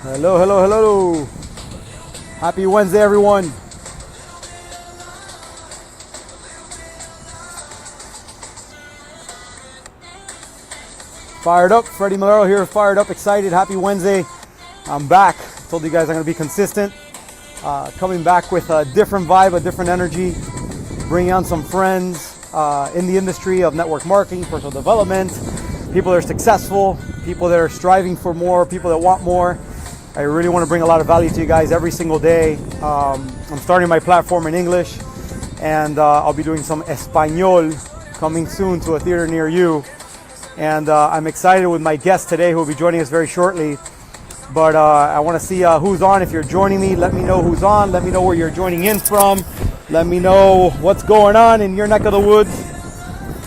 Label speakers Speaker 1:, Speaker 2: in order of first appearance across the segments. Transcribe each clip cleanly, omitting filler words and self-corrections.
Speaker 1: Hello, hello, hello. Happy Wednesday, everyone. Fired up. Freddie Malero here, fired up, excited. Happy Wednesday. I'm back. Told you guys I'm going to be consistent. Coming back with a different vibe, a different energy. Bringing on some friends in the industry of network marketing, personal development. People that are successful, people that are striving for more, people that want more. I really want to bring a lot of value to you guys every single day. I'm starting my platform in English, and I'll be doing some Espanol coming soon to a theater near you. And I'm excited with my guest today who will be joining us very shortly. But I want to see who's on. If you're joining me, let me know who's on. Let me know where you're joining in from. Let me know what's going on in your neck of the woods.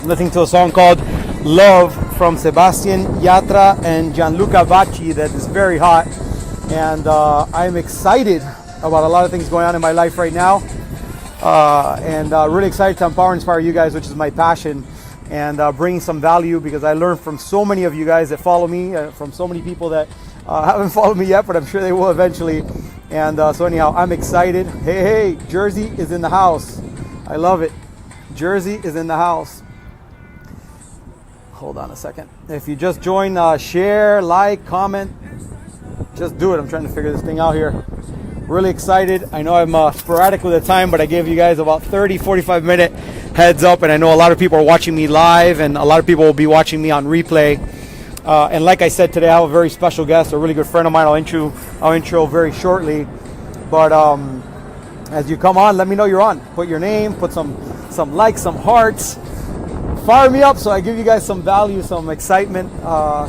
Speaker 1: I'm listening to a song called Love from Sebastian Yatra and Gianluca Vacci that is very hot. And I'm excited about a lot of things going on in my life right now. And really excited to empower and inspire you guys, which is my passion. And bring some value, because I learned from so many of you guys that follow me, from so many people that haven't followed me yet, but I'm sure they will eventually. And so anyhow, I'm excited. Hey, Jersey is in the house. I love it. Jersey is in the house. Hold on a second. If you just joined, share, like, comment. Just do it. I'm trying to figure this thing out here. Really excited. I know I'm sporadic with the time, but I gave you guys about 30-45 minute heads up, and I know a lot of people are watching me live, and a lot of people will be watching me on replay. And like I said, today I have a very special guest, a really good friend of mine. I'll intro very shortly. But as you come on, let me know you're on. Put your name, put some likes, some hearts. Fire me up so I give you guys some value, some excitement,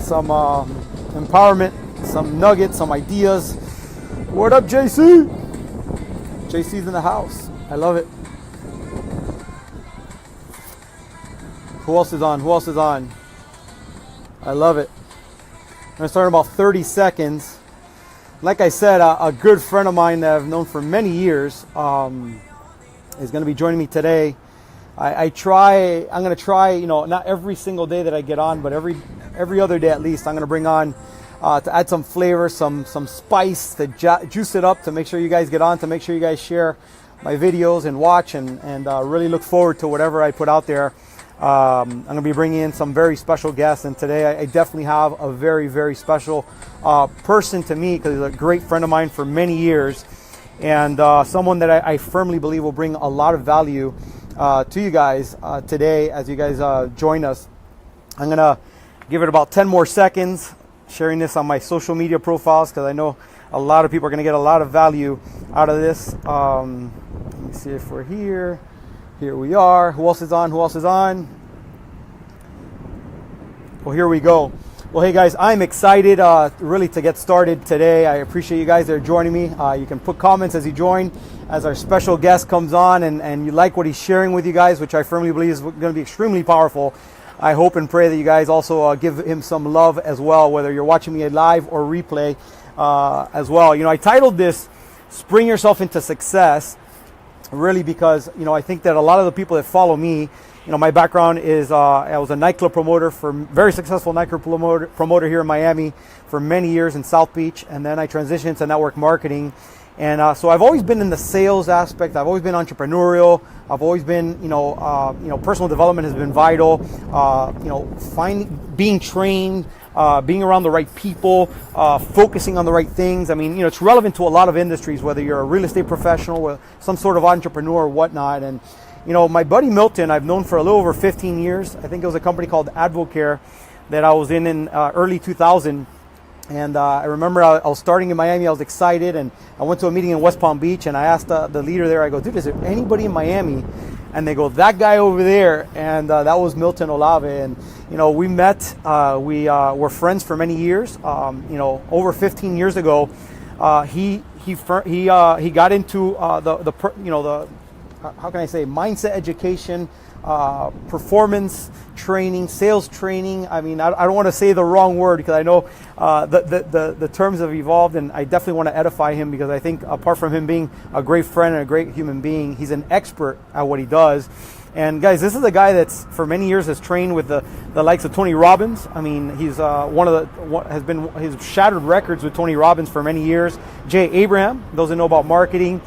Speaker 1: some empowerment, some nuggets, some ideas. What up, JC? JC's in the house. I love it. Who else is on? Who else is on? I love it. I'm going to start in about 30 seconds. Like I said, a good friend of mine that I've known for many years is going to be joining me today. I'm going to try, not every single day that I get on, but every other day at least, I'm going to bring on to add some flavor, some spice, to juice it up, to make sure you guys get on, to make sure you guys share my videos and watch, and really look forward to whatever I put out there. I'm going to be bringing in some very special guests, and today I definitely have a very, very special person to me, because he's a great friend of mine for many years, and someone that I firmly believe will bring a lot of value to you guys today as you guys join us. I'm going to give it about 10 more seconds, sharing this on my social media profiles, because I know a lot of people are going to get a lot of value out of this. Let me see if we're here. Here we are. Who else is on? Who else is on? Well, here we go. Well, hey guys, I'm excited really to get started today. I appreciate you guys that are joining me. You can put comments as you join, as our special guest comes on, and you like what he's sharing with you guys, which I firmly believe is going to be extremely powerful. I hope and pray that you guys also give him some love as well, whether you're watching me live or replay as well. I titled this "Spring Yourself into Success," really because I think that a lot of the people that follow me, my background is I was a nightclub promoter, very successful nightclub promoter here in Miami for many years in South Beach, and then I transitioned into network marketing. And so I've always been in the sales aspect. I've always been entrepreneurial. I've always been, personal development has been vital. Being trained, being around the right people, focusing on the right things. I mean, it's relevant to a lot of industries, whether you're a real estate professional or some sort of entrepreneur or whatnot. And, my buddy Milton, I've known for a little over 15 years. I think it was a company called Advocare that I was in early 2000. And I remember I was starting in Miami. I was excited, and I went to a meeting in West Palm Beach, and I asked the leader there, I go, dude, is there anybody in Miami? And they go, that guy over there. And that was Milton Olave. And, we met, we were friends for many years. Over 15 years ago, he got into the how can I say, mindset education, performance training, sales training. I mean, I don't want to say the wrong word, because I know the terms have evolved, and I definitely want to edify him, because I think apart from him being a great friend and a great human being, he's an expert at what he does. And guys, this is a guy that's for many years has trained with the likes of Tony Robbins. I mean, he's he's shattered records with Tony Robbins for many years. Jay Abraham, those that know about marketing,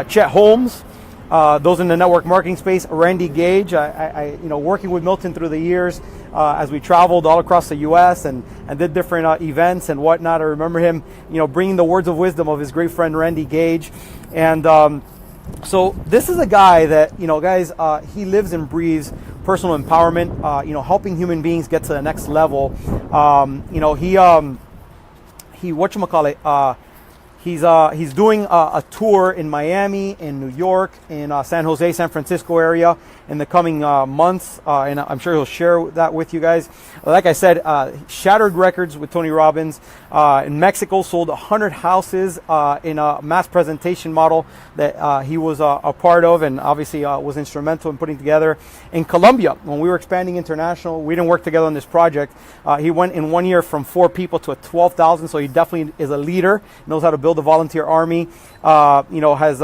Speaker 1: Chet Holmes, those in the network marketing space, Randy Gage. I working with Milton through the years as we traveled all across the U.S. and did different events and whatnot. I remember him, bringing the words of wisdom of his great friend Randy Gage, and so this is a guy that, guys, he lives and breathes personal empowerment, helping human beings get to the next level. He whatchamacallit, he's doing a tour in Miami, in New York, in San Jose, San Francisco area in the coming months, and I'm sure he'll share that with you guys. Like I said, shattered records with Tony Robbins. In Mexico, sold 100 houses in a mass presentation model that he was a part of, and obviously was instrumental in putting together. In Colombia, when we were expanding international, we didn't work together on this project. He went in 1 year from 4 people to 12,000, so he definitely is a leader, knows how to build a volunteer army, has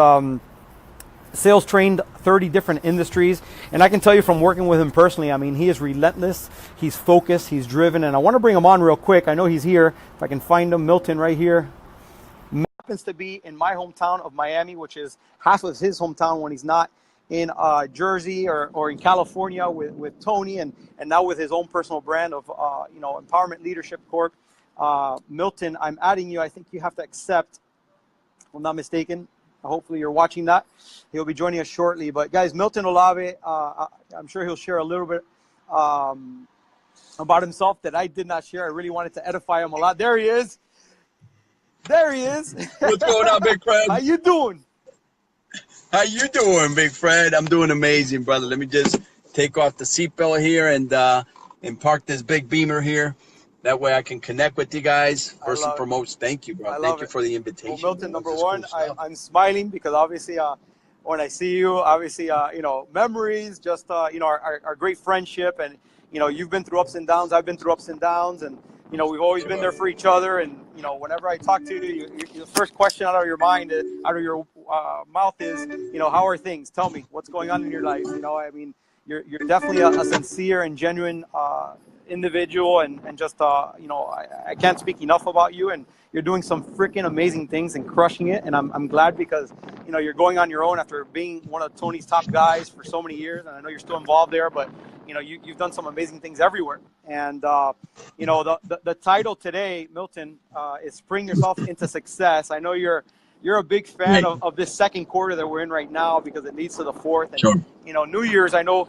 Speaker 1: sales trained 30 different industries. And I can tell you from working with him personally, I mean, he is relentless, he's focused, he's driven, and I want to bring him on real quick. I know he's here. If I can find him, Milton right here. Happens to be in my hometown of Miami, which is half of his hometown when he's not in Jersey or in California with Tony, and now with his own personal brand of Empowerment Leadership Corp. Milton, I'm adding you. I think you have to accept, if I'm not mistaken. Hopefully you're watching that. He'll be joining us shortly. But guys, Milton Olave, I'm sure he'll share a little bit about himself that I did not share. I really wanted to edify him a lot. There he is. There he is.
Speaker 2: What's going on, big friend?
Speaker 1: How you doing?
Speaker 2: How you doing, big friend? I'm doing amazing, brother. Let me just take off the seatbelt here and park this big Beamer here. That way I can connect with you guys. First and foremost, thank you, bro. Thank you for the invitation.
Speaker 1: Well, Milton, number one, I'm smiling because obviously when I see you, obviously, memories, just, our great friendship. And, you've been through ups and downs. I've been through ups and downs. And, we've always been there for each other. And, whenever I talk to you, the first question out of your mind, out of your mouth is, how are things? Tell me what's going on in your life. I mean, you're definitely a sincere and genuine individual, and just I can't speak enough about you, and you're doing some freaking amazing things and crushing it, and I'm glad because you're going on your own after being one of Tony's top guys for so many years, and I know you're still involved there, but you've done some amazing things everywhere. And the title today, Milton, is Spring Yourself into Success. I know you're a big fan of this second quarter that we're in right now because it leads to the fourth, and
Speaker 2: sure.
Speaker 1: New Year's, I know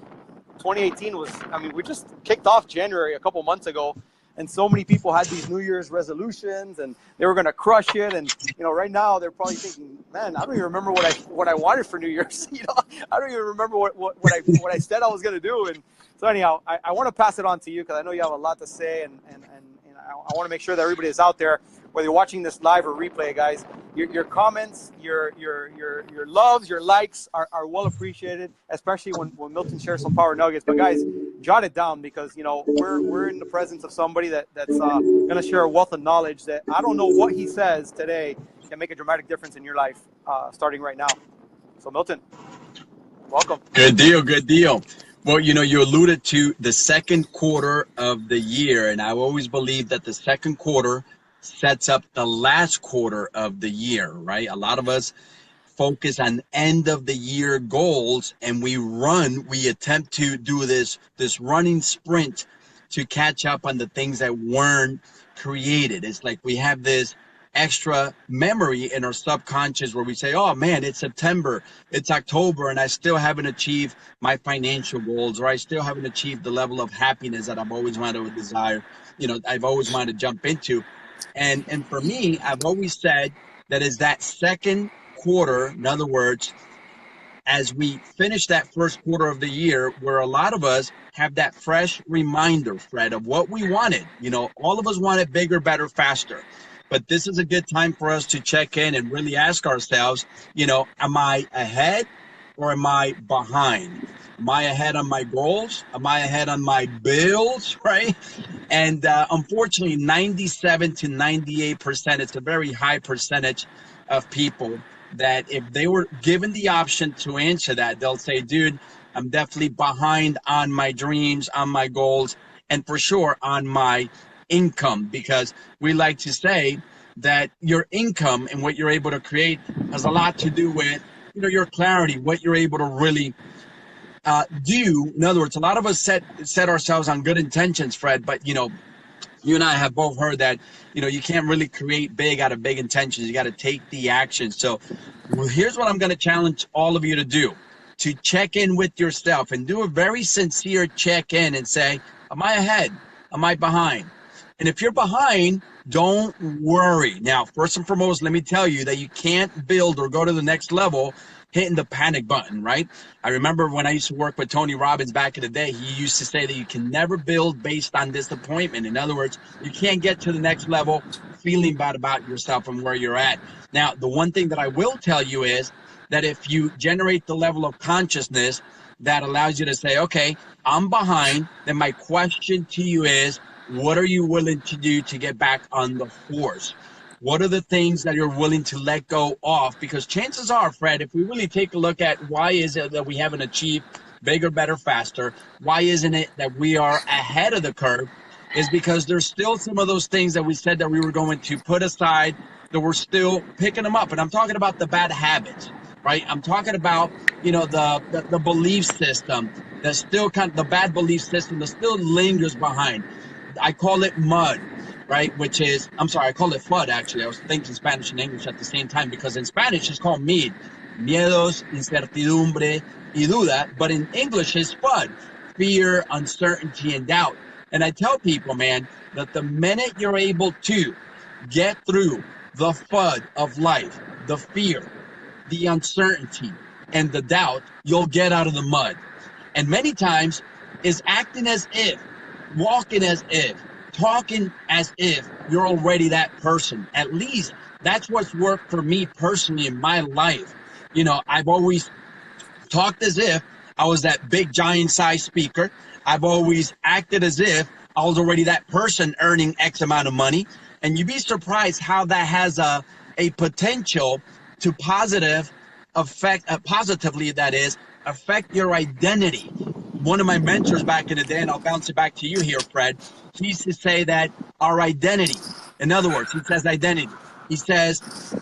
Speaker 1: 2018 was, we just kicked off January a couple months ago, and so many people had these New Year's resolutions and they were going to crush it. And, right now they're probably thinking, man, I don't even remember what I wanted for New Year's. I don't even remember what I said I was going to do. And so anyhow, I want to pass it on to you because I know you have a lot to say, and I want to make sure that everybody is out there, whether you're watching this live or replay, guys, your comments, your loves, your likes are well appreciated, especially when Milton shares some power nuggets. But guys, jot it down because we're in the presence of somebody that's going to share a wealth of knowledge that I don't know what he says today can make a dramatic difference in your life, starting right now. So Milton, welcome.
Speaker 2: Good deal. Good deal. Well, you alluded to the second quarter of the year, and I always believe that the second quarter sets up the last quarter of the year, right? A lot of us focus on end of the year goals, and we attempt to do this running sprint to catch up on the things that weren't created. It's like we have this extra memory in our subconscious where we say, oh man, it's September, it's October, and I still haven't achieved my financial goals, or I still haven't achieved the level of happiness that I've always wanted to desire, I've always wanted to jump into. And for me, I've always said that is that second quarter, in other words, as we finish that first quarter of the year, where a lot of us have that fresh reminder, Fred, of what we wanted. All of us wanted bigger, better, faster. But this is a good time for us to check in and really ask ourselves, am I ahead or am I behind? Am I ahead on my goals? Am I ahead on my bills, right? And unfortunately, 97 to 98%, it's a very high percentage of people that if they were given the option to answer that, they'll say, dude, I'm definitely behind on my dreams, on my goals, and for sure on my income, because we like to say that your income and what you're able to create has a lot to do with, your clarity, what you're able to really do. In other words, a lot of us set ourselves on good intentions, Fred, but you and I have both heard that, you can't really create big out of big intentions. You got to take the action. So here's what I'm going to challenge all of you to do: to check in with yourself and do a very sincere check in and say, am I ahead? Am I behind? And if you're behind, don't worry. Now, first and foremost, let me tell you that you can't build or go to the next level hitting the panic button, right? I remember when I used to work with Tony Robbins back in the day, he used to say that you can never build based on disappointment. In other words, you can't get to the next level feeling bad about yourself and where you're at. Now, the one thing that I will tell you is that if you generate the level of consciousness that allows you to say, okay, I'm behind, then my question to you is, what are you willing to do to get back on the horse? What are the things that you're willing to let go of? Because chances are, Fred, if we really take a look at why is it that we haven't achieved bigger, better, faster, why isn't it that we are ahead of the curve, is because there's still some of those things that we said that we were going to put aside, that we're still picking them up. And I'm talking about the bad habits, right? I'm talking about, the belief system that's still the bad belief system that still lingers behind. I call it mud, right? I call it FUD, actually. I was thinking Spanish and English at the same time, because in Spanish it's called MID, miedos, incertidumbre, y duda, but in English it's FUD, fear, uncertainty, and doubt. And I tell people, man, that the minute you're able to get through the FUD of life, the fear, the uncertainty, and the doubt, you'll get out of the mud. And many times is acting as if, walking as if, talking as if you're already that person. At least that's what's worked for me personally in my life. I've always talked as if I was that big giant size speaker. I've always acted as if I was already that person earning X amount of money. And you'd be surprised how that has a potential to positively affect your identity. One of my mentors back in the day, and I'll bounce it back to you here, Fred, he used to say that our identity, in other words, he says identity. He says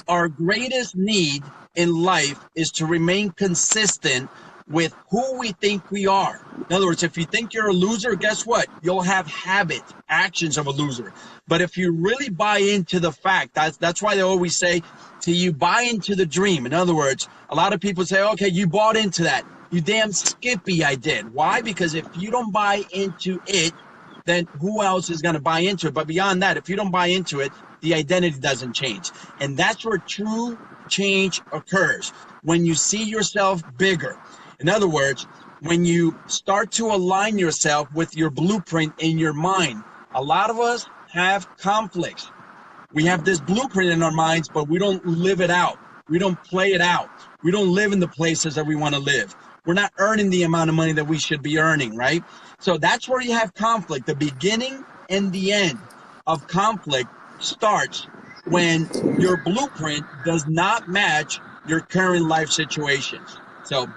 Speaker 2: our greatest need in life is to remain consistent with who we think we are. In other words, if you think you're a loser, guess what? You'll have habits, actions of a loser. But if you really buy into the fact, that's why they always say to you, buy into the dream. In other words, a lot of people say, okay, you bought into that. You damn skippy, I did. Why? Because if you don't buy into it, then who else is going to buy into it? But beyond that, if you don't buy into it, the identity doesn't change. And that's where true change occurs, when you see yourself bigger. In other words, when you start to align yourself with your blueprint in your mind. A lot of us have conflicts. We have this blueprint in our minds, but we don't live it out. We don't play it out. We don't live in the places that we want to live. We're not earning the amount of money that we should be earning, right? So that's where you have conflict. The beginning and the end of conflict starts when your blueprint does not match your current life situations. So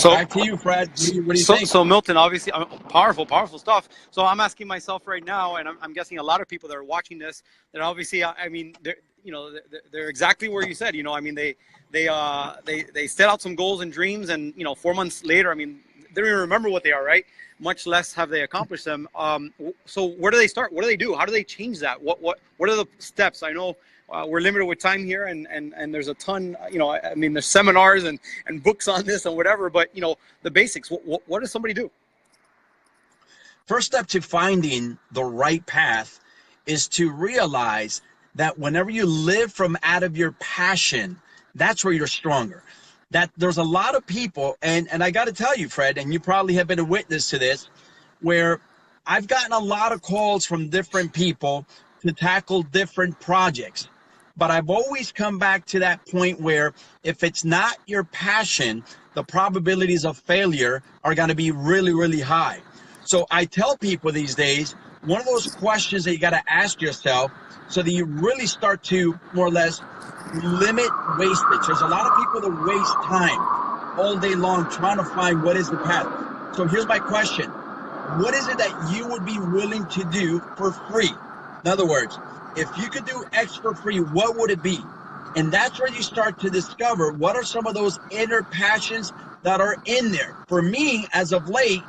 Speaker 2: back to you, Fred. What do you think?
Speaker 3: So Milton, obviously, powerful stuff. So I'm asking myself right now, and I'm guessing a lot of people that are watching this, that obviously, I mean, they're exactly where you said. I mean, they set out some goals and dreams, and 4 months later, I mean, they don't even remember what they are, right? Much less have they accomplished them. So where do they start? What do they do? How do they change that? What are the steps? I know we're limited with time here, and there's a ton. I mean, there's seminars and books on this and whatever. But the basics. What does somebody do?
Speaker 2: First step to finding the right path is to realize that whenever you live from out of your passion, that's where you're stronger. That there's a lot of people, and I got to tell you, Fred, and you probably have been a witness to this, where I've gotten a lot of calls from different people to tackle different projects. But I've always come back to that point where if it's not your passion, the probabilities of failure are going to be really, really high. So I tell people these days, one of those questions that you got to ask yourself so that you really start to more or less limit wastage. There's a lot of people that waste time. all day long trying to find what is the path. So here's my question. What is it that you would be willing to do for free? In other words, if you could do X for free, what would it be? And that's where you start to discover what are some of those inner passions that are in there. For me, as of late,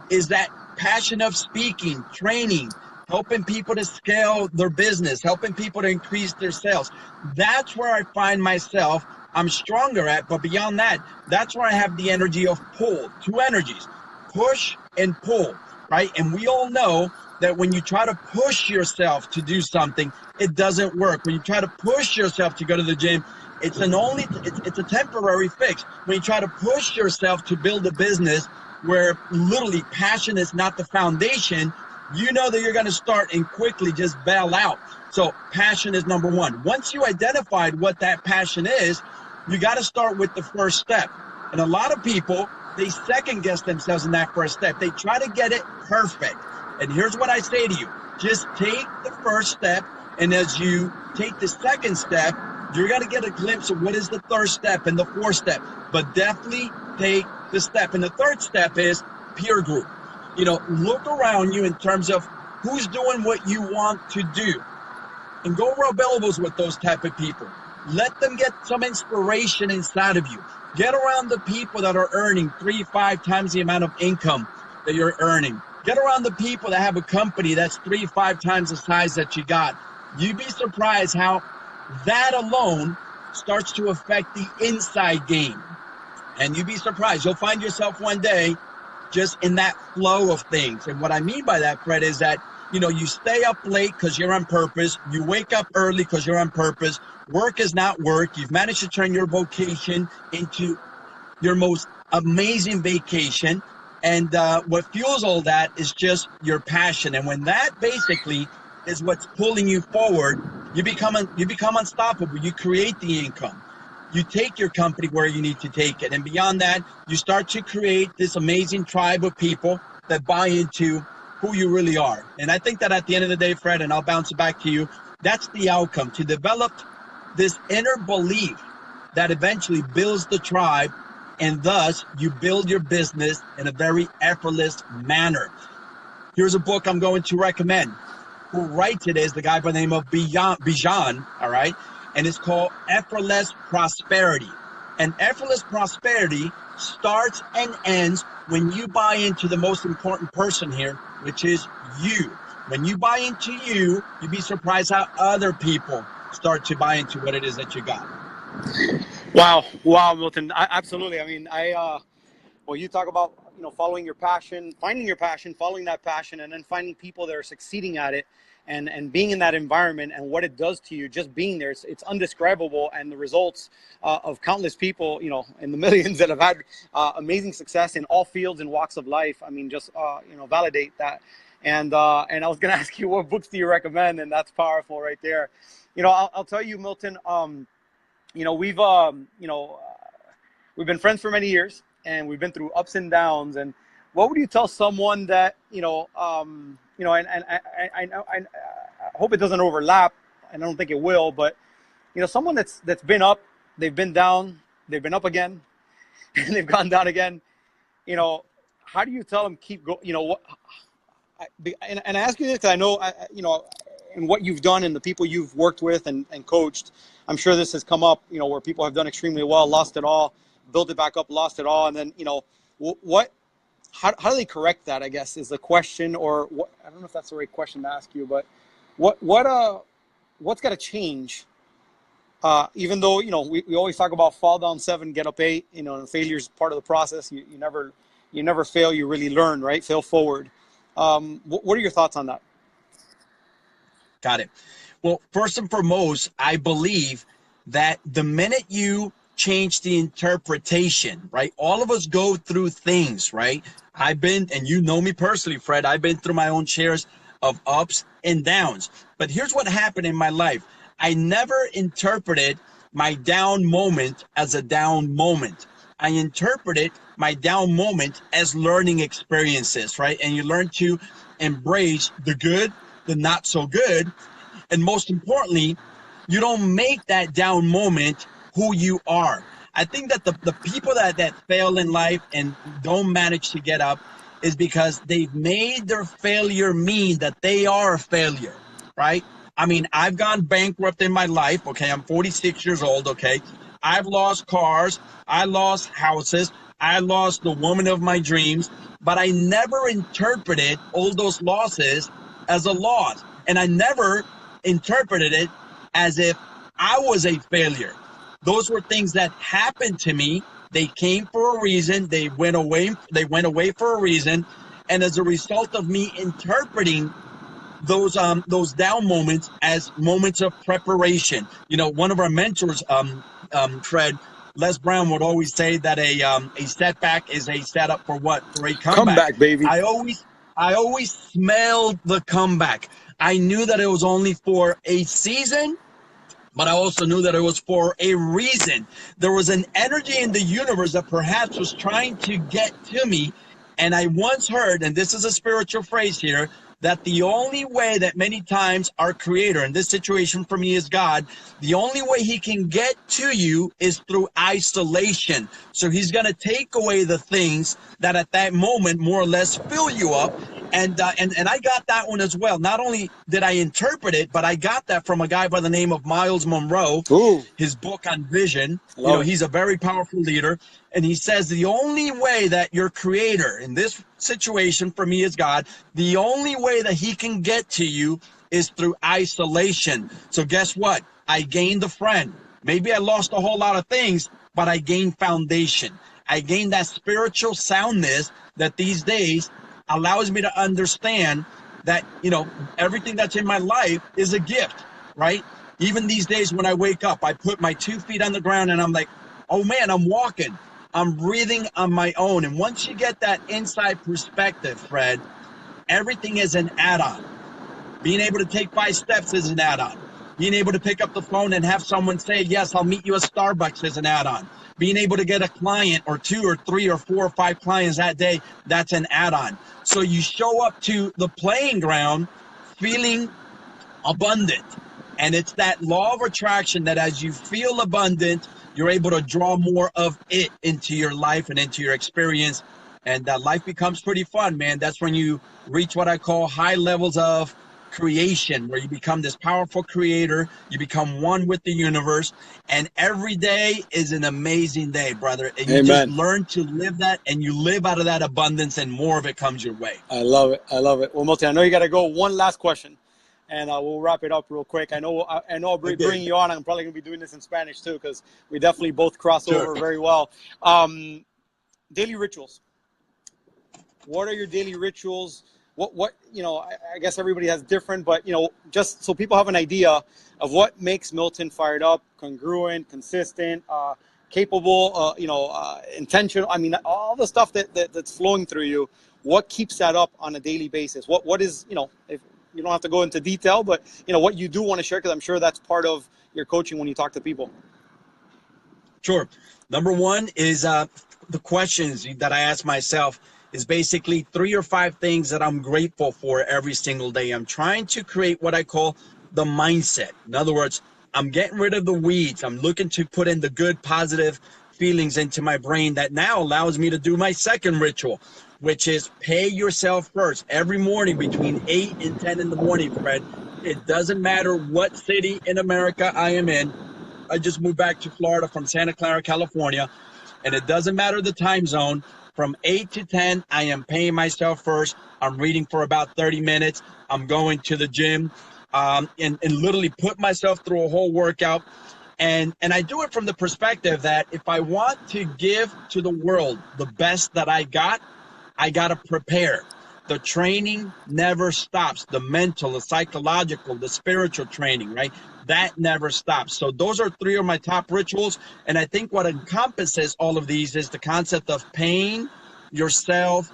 Speaker 2: is that passion of speaking, training, helping people to scale their business, helping people to increase their sales. That's where I find myself I'm stronger at, but beyond that, that's where I have the energy of pull, two energies, push and pull, right? And we all know that when you try to push yourself to do something, it doesn't work. When you try to push yourself to go to the gym, it's a temporary fix. When you try to push yourself to build a business where literally passion is not the foundation, you know that you're going to start and quickly just bail out. So passion is number one. Once you identified what that passion is, you got to start with the first step. And a lot of people, they second guess themselves in that first step. They try to get it perfect. And here's what I say to you. Just take the first step. And as you take the second step, you're going to get a glimpse of what is the third step and the fourth step. But definitely take the step. And the third step is peer group. You know, look around you in terms of who's doing what you want to do. And go rub elbows with those type of people. Let them get some inspiration inside of you. Get around the people that are earning 3-5 times the amount of income that you're earning. Get around the people that have a company that's 3-5 times the size that you got. You'd be surprised how that alone starts to affect the inside game. And you'd be surprised. You'll find yourself one day just in that flow of things. And what I mean by that, Fred, is that, you know, you stay up late because you're on purpose. You wake up early because you're on purpose. Work is not work. You've managed to turn your vocation into your most amazing vacation. And what fuels all that is just your passion. And when that basically is what's pulling you forward, you become unstoppable. You create the income. You take your company where you need to take it. And beyond that, you start to create this amazing tribe of people that buy into who you really are. And I think that at the end of the day, Fred, and I'll bounce it back to you, that's the outcome, to develop this inner belief that eventually builds the tribe, and thus you build your business in a very effortless manner. Here's a book I'm going to recommend. Who writes it is the guy by the name of Bijan, all right? And it's called Effortless Prosperity. And effortless prosperity starts and ends when you buy into the most important person here, which is you. When you buy into you, you'd be surprised how other people start to buy into what it is that you got.
Speaker 3: Wow, Milton. Absolutely. I mean, well, you talk about, you know, following your passion, finding your passion, following that passion, and then finding people that are succeeding at it, and being in that environment and what it does to you, just being there, it's undescribable. And the results of countless people, you know, in the millions that have had amazing success in all fields and walks of life. I mean, just, you know, validate that. And I was going to ask you, what books do you recommend? And that's powerful right there. You know, I'll tell you, Milton, you know, we've been friends for many years, and we've been through ups and downs. And what would you tell someone that, and I hope it doesn't overlap, and I don't think it will, but, you know, someone that's been up, they've been down, they've been up again, and they've gone down again. You know, how do you tell them keep going? You know, what? And I ask you this because I know, you know, and what you've done and the people you've worked with and coached, I'm sure this has come up, you know, where people have done extremely well, lost it all, built it back up, lost it all, and then, you know, how do they correct that, I guess, is the question. Or what, I don't know if that's the right question to ask you, but what's got to change? Even though, you know, we always talk about fall down 7, get up 8, you know, and failure is part of the process. You never fail, you really learn, right? Fail forward. What are your thoughts on that?
Speaker 2: Got it. Well, first and foremost, I believe that the minute you change the interpretation, right? All of us go through things, right? And you know me personally, Fred, I've been through my own shares of ups and downs. But here's what happened in my life. I never interpreted my down moment as a down moment. I interpreted my down moment as learning experiences, right? And you learn to embrace the good, the not so good. And most importantly, you don't make that down moment who you are. I think that the people that fail in life and don't manage to get up is because they've made their failure mean that they are a failure, right? I mean, I've gone bankrupt in my life. Okay, I'm 46 years old. Okay, I've lost cars, I lost houses, I lost the woman of my dreams, but I never interpreted all those losses as a loss, and I never interpreted it as if I was a failure. Those were things that happened to me. They came for a reason. They went away. They went away for a reason, and as a result of me interpreting those down moments as moments of preparation. You know, one of our mentors, Fred, Les Brown, would always say that a setback is a setup for what? For a comeback.
Speaker 3: baby.
Speaker 2: I always smelled the comeback. I knew that it was only for a season, but I also knew that it was for a reason. There was an energy in the universe that perhaps was trying to get to me. And I once heard, and this is a spiritual phrase here, that the only way that many times our creator, in this situation for me is God, the only way he can get to you is through isolation. So he's going to take away the things that at that moment more or less fill you up. And I got that one as well. Not only did I interpret it, but I got that from a guy by the name of Miles Monroe.
Speaker 3: Ooh.
Speaker 2: His book on vision. You
Speaker 3: Love
Speaker 2: know,
Speaker 3: it.
Speaker 2: he's a very powerful leader. And he says the only way that your creator, in this situation for me is God, the only way that he can get to you is through isolation. So guess what? I gained a friend. Maybe I lost a whole lot of things, but I gained foundation. I gained that spiritual soundness that these days allows me to understand that, you know, everything that's in my life is a gift, right? Even these days when I wake up, I put my 2 feet on the ground and I'm like, oh man, I'm walking. I'm breathing on my own. And once you get that inside perspective, Fred, everything is an add-on. Being able to take 5 steps is an add-on. Being able to pick up the phone and have someone say, yes, I'll meet you at Starbucks is an add-on. Being able to get a client or 2 or 3 or 4 or 5 clients that day, that's an add-on. So you show up to the playing ground feeling abundant. And it's that law of attraction that as you feel abundant, you're able to draw more of it into your life and into your experience. And that life becomes pretty fun, man. That's when you reach what I call high levels of creation, where you become this powerful creator, you become one with the universe, and every day is an amazing day, brother. And you just learn to live that, and you live out of that abundance, and more of it comes your way.
Speaker 3: I love it. I love it. Well, Milton, I know you got to go. One last question, and we'll wrap it up real quick. I know I'll bring you on. I'm probably going to be doing this in Spanish too, because we definitely both cross over very well. Daily rituals. What are your daily rituals? What you know, I guess everybody has different, but, you know, just so people have an idea of what makes Milton fired up, congruent, consistent, capable, you know, intentional. I mean, all the stuff that's flowing through you, what keeps that up on a daily basis? What is, you know, if you don't have to go into detail, but, you know, what you do want to share, because I'm sure that's part of your coaching when you talk to people.
Speaker 2: Sure. Number one is the questions that I ask myself is basically 3 or 5 things that I'm grateful for every single day. I'm trying to create what I call the mindset. In other words, I'm getting rid of the weeds. I'm looking to put in the good, positive feelings into my brain that now allows me to do my second ritual, which is pay yourself first. Every morning between 8 and 10 in the morning, Fred, it doesn't matter what city in America I am in. I just moved back to Florida from Santa Clara, California, and it doesn't matter the time zone. From 8 to 10, I am paying myself first. I'm reading for about 30 minutes. I'm going to the gym and literally put myself through a whole workout. And I do it from the perspective that if I want to give to the world the best that I got to prepare. The training never stops. The mental, the psychological, the spiritual training, right? That never stops. So those are 3 of my top rituals. And I think what encompasses all of these is the concept of paying yourself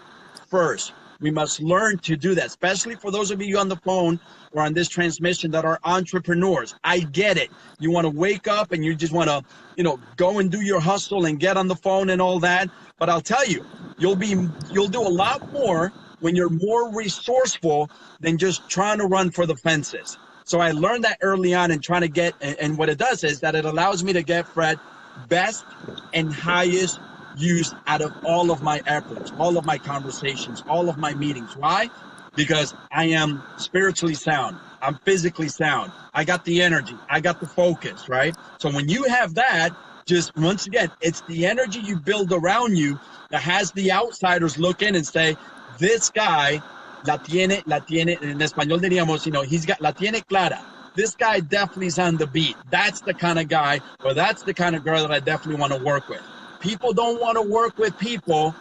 Speaker 2: first. We must learn to do that, especially for those of you on the phone or on this transmission that are entrepreneurs. I get it. You want to wake up and you just want to, you know, go and do your hustle and get on the phone and all that. But I'll tell you, you'll do a lot more when you're more resourceful than just trying to run for the fences. So I learned that early on and trying to get, and what it does is that it allows me to get, Fred, best and highest use out of all of my efforts, all of my conversations, all of my meetings. Why? Because I am spiritually sound. I'm physically sound. I got the energy. I got the focus, right? So when you have that, just once again, it's the energy you build around you that has the outsiders look in and say, this guy la tiene, en español diríamos, he's got, la tiene clara. This guy definitely is on the beat. That's the kind of guy, or that's the kind of girl that I definitely want to work with. People don't want to work with people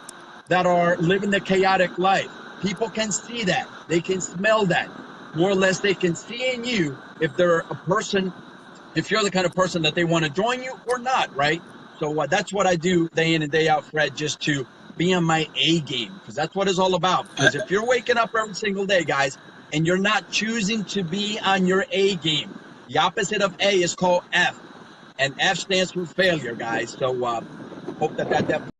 Speaker 2: that are living the chaotic life. People can see that. They can smell that. More or less, they can see in you if they're a person, if you're the kind of person that they want to join you or not, right? So that's what I do day in and day out, Fred, just to be on my A game, because that's what it's all about. Because if you're waking up every single day, guys, and you're not choosing to be on your A game, the opposite of A is called F, and F stands for failure, guys. So hope that definitely